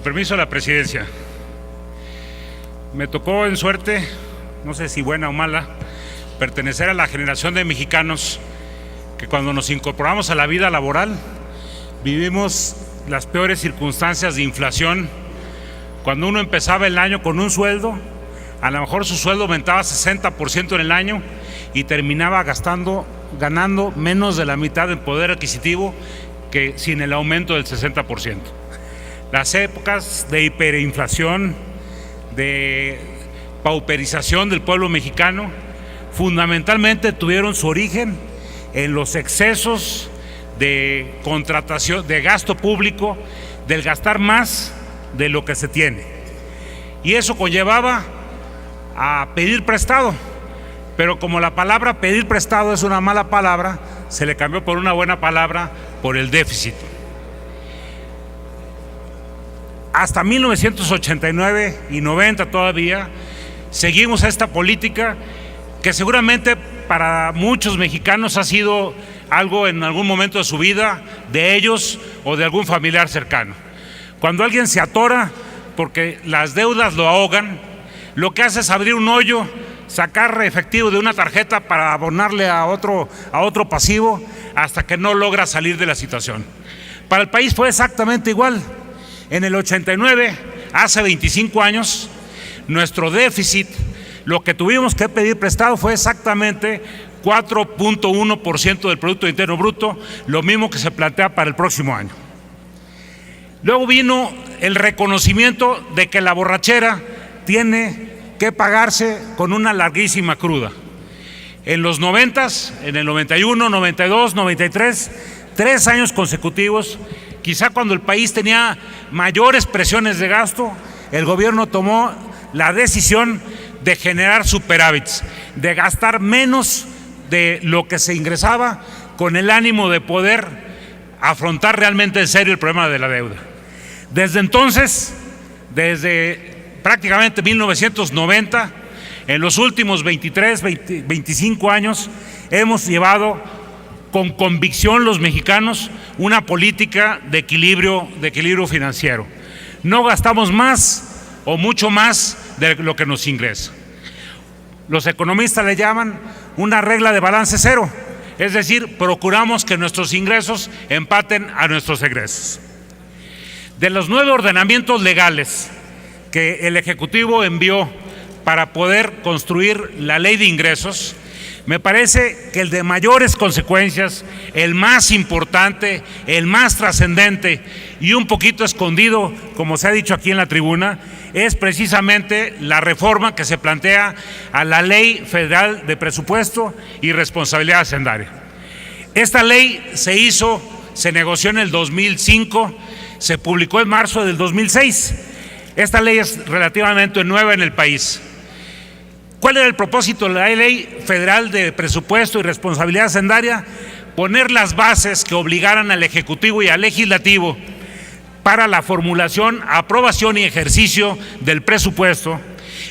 permiso de la presidencia. Me tocó en suerte, no sé si buena o mala, pertenecer a la generación de mexicanos que cuando nos incorporamos a la vida laboral vivimos las peores circunstancias de inflación. Cuando uno empezaba el año con un sueldo, a lo mejor su sueldo aumentaba 60% en el año y terminaba ganando menos de la mitad en poder adquisitivo que sin el aumento del 60%. Las épocas de hiperinflación, de pauperización del pueblo mexicano, fundamentalmente tuvieron su origen en los excesos de contratación, de gasto público, del gastar más de lo que se tiene. Y eso conllevaba a pedir prestado, pero como la palabra pedir prestado es una mala palabra, se le cambió por una buena palabra, por el déficit. Hasta 1989 y 90 todavía seguimos esta política que seguramente para muchos mexicanos ha sido algo en algún momento de su vida, de ellos o de algún familiar cercano. Cuando alguien se atora porque las deudas lo ahogan, lo que hace es abrir un hoyo, sacar efectivo de una tarjeta para abonarle a otro pasivo hasta que no logra salir de la situación. Para el país fue exactamente igual. En el 89, hace 25 años, nuestro déficit, lo que tuvimos que pedir prestado fue exactamente 4.1% del Producto Interno Bruto, lo mismo que se plantea para el próximo año. Luego vino el reconocimiento de que la borrachera tiene que pagarse con una larguísima cruda. En los 90s, en el 91, 92, 93, 3 años consecutivos, quizá cuando el país tenía mayores presiones de gasto, el gobierno tomó la decisión de generar superávits, de gastar menos de lo que se ingresaba con el ánimo de poder afrontar realmente en serio el problema de la deuda. Desde entonces, desde prácticamente 1990, en los últimos 25 años, hemos llevado con convicción los mexicanos una política de equilibrio financiero. No gastamos más o mucho más de lo que nos ingresa. Los economistas le llaman una regla de balance cero, es decir, procuramos que nuestros ingresos empaten a nuestros egresos. De los 9 ordenamientos legales que el Ejecutivo envió para poder construir la ley de ingresos, me parece que el de mayores consecuencias, el más importante, el más trascendente y un poquito escondido, como se ha dicho aquí en la tribuna, es precisamente la reforma que se plantea a la Ley Federal de Presupuesto y Responsabilidad Hacendaria. Esta ley se negoció en el 2005, se publicó en marzo del 2006. Esta ley es relativamente nueva en el país. ¿Cuál era el propósito de la Ley Federal de Presupuesto y Responsabilidad Hacendaria? Poner las bases que obligaran al Ejecutivo y al Legislativo para la formulación, aprobación y ejercicio del presupuesto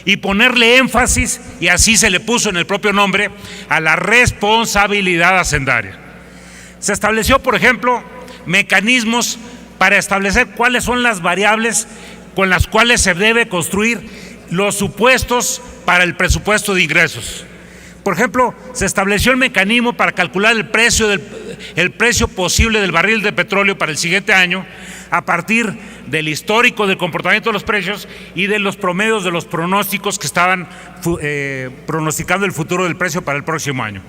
y ponerle énfasis, y así se le puso en el propio nombre, a la responsabilidad hacendaria. Se estableció, por ejemplo, mecanismos para establecer cuáles son las variables con las cuales se debe construir los supuestos para el presupuesto de ingresos. Por ejemplo, se estableció el mecanismo para calcular el precio posible del barril de petróleo para el siguiente año a partir del histórico del comportamiento de los precios y de los promedios de los pronósticos que estaban pronosticando el futuro del precio para el próximo año.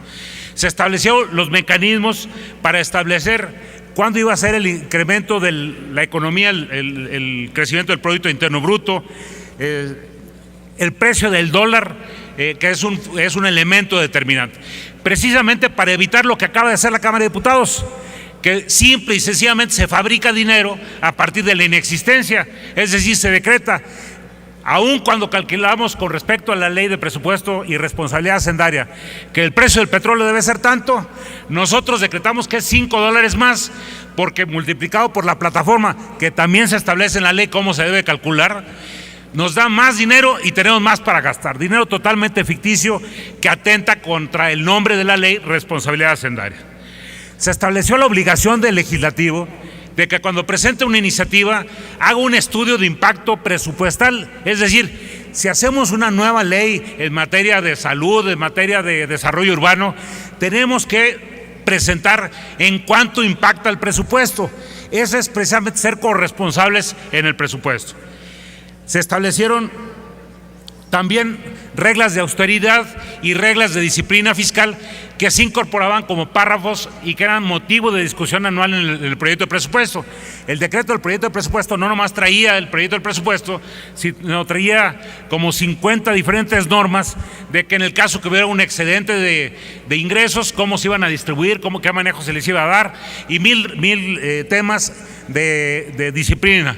Se establecieron los mecanismos para establecer cuándo iba a ser el incremento de la economía, el crecimiento del Producto Interno Bruto, el precio del dólar, que es un elemento determinante, precisamente para evitar lo que acaba de hacer la Cámara de Diputados, que simple y sencillamente se fabrica dinero a partir de la inexistencia, es decir, se decreta, aun cuando calculamos con respecto a la Ley de Presupuesto y Responsabilidad Hacendaria, que el precio del petróleo debe ser tanto, nosotros decretamos que es $5 más, porque multiplicado por la plataforma, que también se establece en la ley cómo se debe calcular, nos da más dinero y tenemos más para gastar, dinero totalmente ficticio que atenta contra el nombre de la ley, responsabilidad hacendaria. Se estableció la obligación del legislativo de que cuando presente una iniciativa haga un estudio de impacto presupuestal. Es decir, si hacemos una nueva ley en materia de salud, en materia de desarrollo urbano, tenemos que presentar en cuánto impacta el presupuesto. Eso es precisamente ser corresponsables en el presupuesto. Se establecieron también reglas de austeridad y reglas de disciplina fiscal que se incorporaban como párrafos y que eran motivo de discusión anual en el proyecto de presupuesto. El decreto del proyecto de presupuesto no nomás traía el proyecto del presupuesto, sino traía como 50 diferentes normas de que en el caso que hubiera un excedente de ingresos, cómo se iban a distribuir, qué manejo se les iba a dar, y mil temas de disciplina.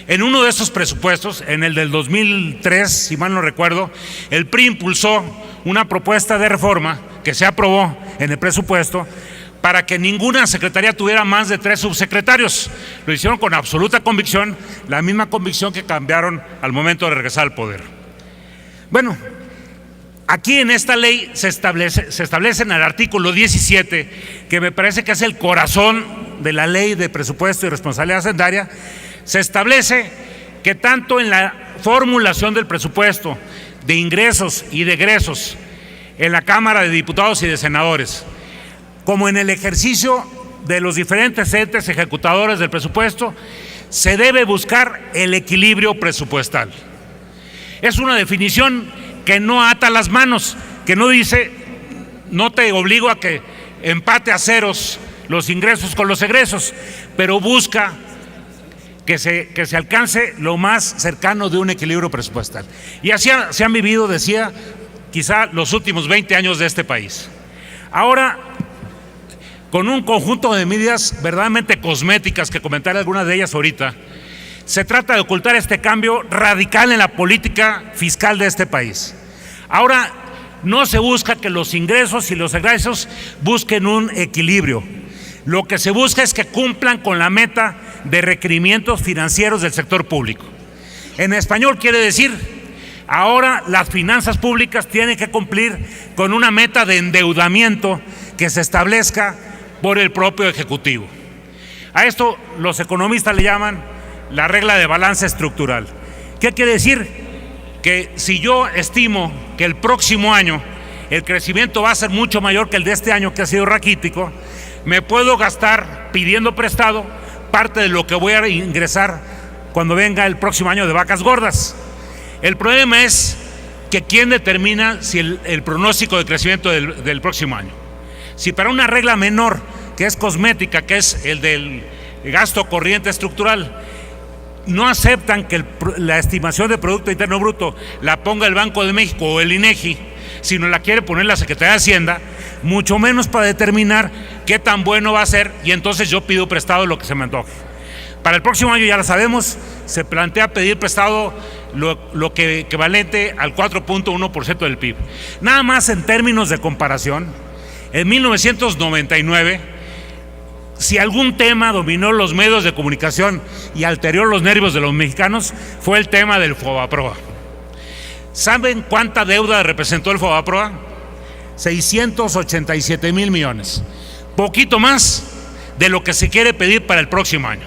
En uno de esos presupuestos, en el del 2003, si mal no recuerdo, el PRI impulsó una propuesta de reforma que se aprobó en el presupuesto para que ninguna secretaría tuviera más de 3 subsecretarios. Lo hicieron con absoluta convicción, la misma convicción que cambiaron al momento de regresar al poder. Bueno, aquí en esta ley se establece en el artículo 17, que me parece que es el corazón de la ley de presupuesto y responsabilidad hacendaria. Se establece que tanto en la formulación del presupuesto, de ingresos y de egresos en la Cámara de Diputados y de Senadores, como en el ejercicio de los diferentes entes ejecutadores del presupuesto, se debe buscar el equilibrio presupuestal. Es una definición que no ata las manos, que no dice, no te obligo a que empate a ceros los ingresos con los egresos, pero busca que se alcance lo más cercano de un equilibrio presupuestal. Y así se han vivido, decía, quizá los últimos 20 años de este país. Ahora, con un conjunto de medidas verdaderamente cosméticas, que comentaré algunas de ellas ahorita, se trata de ocultar este cambio radical en la política fiscal de este país. Ahora, no se busca que los ingresos y los egresos busquen un equilibrio. Lo que se busca es que cumplan con la meta de requerimientos financieros del sector público. En español quiere decir, ahora las finanzas públicas tienen que cumplir con una meta de endeudamiento que se establezca por el propio Ejecutivo. A esto los economistas le llaman la regla de balance estructural. ¿Qué quiere decir? Que si yo estimo que el próximo año el crecimiento va a ser mucho mayor que el de este año, que ha sido raquítico, me puedo gastar pidiendo prestado parte de lo que voy a ingresar cuando venga el próximo año de vacas gordas. El problema es que ¿quién determina si el pronóstico de crecimiento del próximo año? Si para una regla menor, que es cosmética, que es el del gasto corriente estructural, no aceptan que la estimación de Producto Interno Bruto la ponga el Banco de México o el INEGI, sino la quiere poner la Secretaría de Hacienda, mucho menos para determinar qué tan bueno va a ser, y entonces yo pido prestado lo que se me antoje. Para el próximo año, ya lo sabemos, se plantea pedir prestado lo que equivalente al 4.1% del PIB. Nada más en términos de comparación, en 1999, si algún tema dominó los medios de comunicación y alteró los nervios de los mexicanos, fue el tema del FOBAPROA. ¿Saben cuánta deuda representó el FOBAPROA? 687,000 millones. Poquito más de lo que se quiere pedir para el próximo año.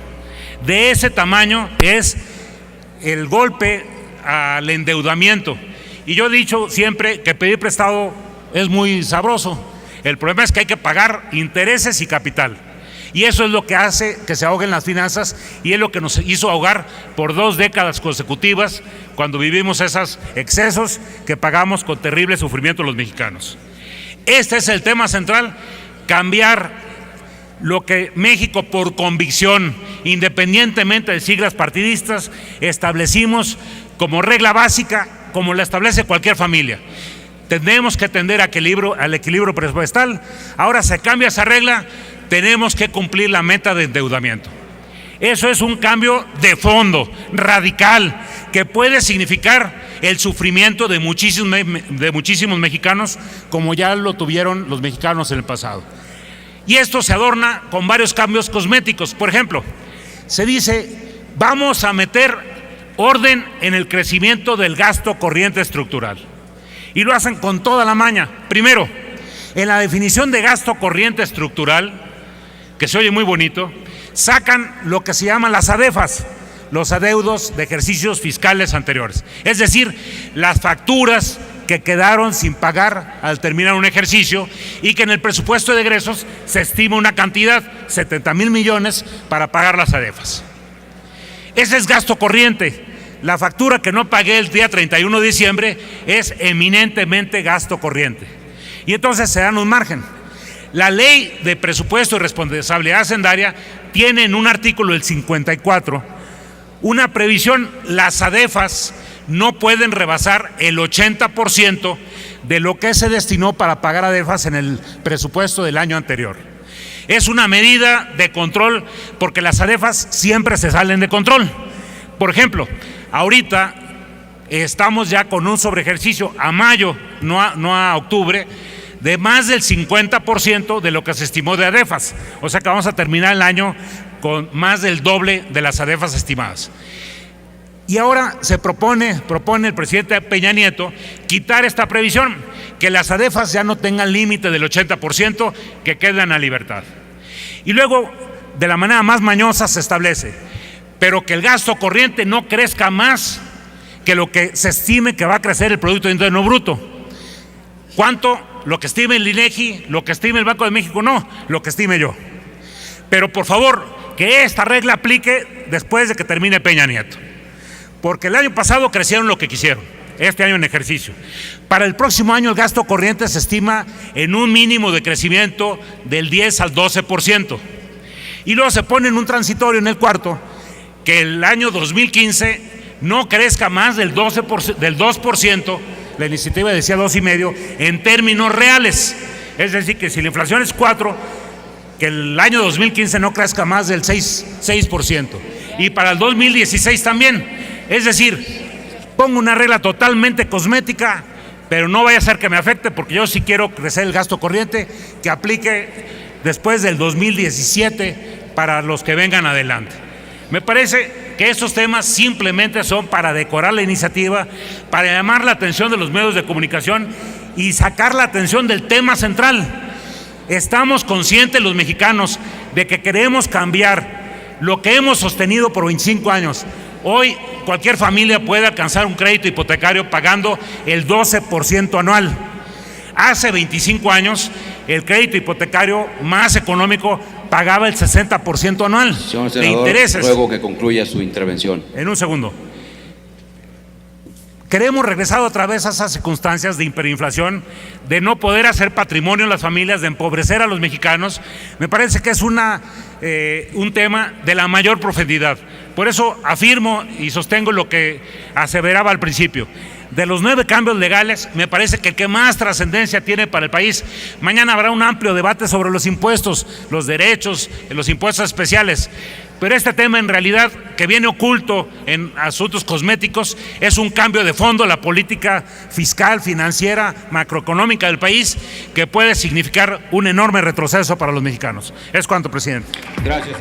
De ese tamaño es el golpe al endeudamiento. Y yo he dicho siempre que pedir prestado es muy sabroso. El problema es que hay que pagar intereses y capital. Y eso es lo que hace que se ahoguen las finanzas, y es lo que nos hizo ahogar por 2 décadas consecutivas cuando vivimos esos excesos que pagamos con terrible sufrimiento los mexicanos. Este es el tema central: cambiar lo que México, por convicción, independientemente de siglas partidistas, establecimos como regla básica, como la establece cualquier familia. Tenemos que tender al equilibrio presupuestal. Ahora se cambia esa regla, tenemos que cumplir la meta de endeudamiento. Eso es un cambio de fondo, radical, que puede significar el sufrimiento de muchísimos mexicanos, como ya lo tuvieron los mexicanos en el pasado. Y esto se adorna con varios cambios cosméticos. Por ejemplo, se dice, vamos a meter orden en el crecimiento del gasto corriente estructural. Y lo hacen con toda la maña. Primero, en la definición de gasto corriente estructural, que se oye muy bonito, sacan lo que se llaman las ADEFAS, los adeudos de ejercicios fiscales anteriores. Es decir, las facturas que quedaron sin pagar al terminar un ejercicio y que en el presupuesto de egresos se estima una cantidad, 70,000 millones, para pagar las ADEFAS. Ese es gasto corriente. La factura que no pagué el día 31 de diciembre es eminentemente gasto corriente. Y entonces se dan un margen. La ley de presupuesto y responsabilidad hacendaria tiene en un artículo, el 54, una previsión: las ADEFAS no pueden rebasar el 80% de lo que se destinó para pagar ADEFAS en el presupuesto del año anterior. Es una medida de control porque las ADEFAS siempre se salen de control. Por ejemplo, ahorita estamos ya con un sobreejercicio a mayo, no a octubre, de más del 50% de lo que se estimó de ADEFAS. O sea que vamos a terminar el año con más del doble de las ADEFAS estimadas. Y ahora se propone el presidente Peña Nieto quitar esta previsión, que las ADEFAS ya no tengan límite del 80%, que quedan a libertad. Y luego, de la manera más mañosa, se establece, pero que el gasto corriente no crezca más que lo que se estime que va a crecer el Producto Interno Bruto. ¿Cuánto? Lo que estime el INEGI, lo que estime el Banco de México, no, lo que estime yo. Pero por favor, que esta regla aplique después de que termine Peña Nieto. Porque el año pasado crecieron lo que quisieron, este año en ejercicio. Para el próximo año el gasto corriente se estima en un mínimo de crecimiento del 10 al 12%. Y luego se pone en un transitorio en el cuarto, que el año 2015 no crezca más del 2%, la iniciativa decía 2,5%, en términos reales. Es decir, que si la inflación es 4%, que el año 2015 no crezca más del 6%. Y para el 2016 también. Es decir, pongo una regla totalmente cosmética, pero no vaya a ser que me afecte, porque yo sí quiero crecer el gasto corriente, que aplique después del 2017 para los que vengan adelante. Me parece que estos temas simplemente son para decorar la iniciativa, para llamar la atención de los medios de comunicación y sacar la atención del tema central. Estamos conscientes los mexicanos de que queremos cambiar lo que hemos sostenido por 25 años. Hoy cualquier familia puede alcanzar un crédito hipotecario pagando el 12% anual. Hace 25 años el crédito hipotecario más económico pagaba el 60% anual. Señor senador, de intereses. Ruego que concluya su intervención. En un segundo. Queremos regresar otra vez a esas circunstancias de hiperinflación, de no poder hacer patrimonio en las familias, de empobrecer a los mexicanos. Me parece que es un tema de la mayor profundidad. Por eso afirmo y sostengo lo que aseveraba al principio. De los 9 cambios legales, me parece que el que más trascendencia tiene para el país. Mañana habrá un amplio debate sobre los impuestos, los derechos, los impuestos especiales. Pero este tema, en realidad, que viene oculto en asuntos cosméticos, es un cambio de fondo a la política fiscal, financiera, macroeconómica del país, que puede significar un enorme retroceso para los mexicanos. Es cuanto, presidente. Gracias.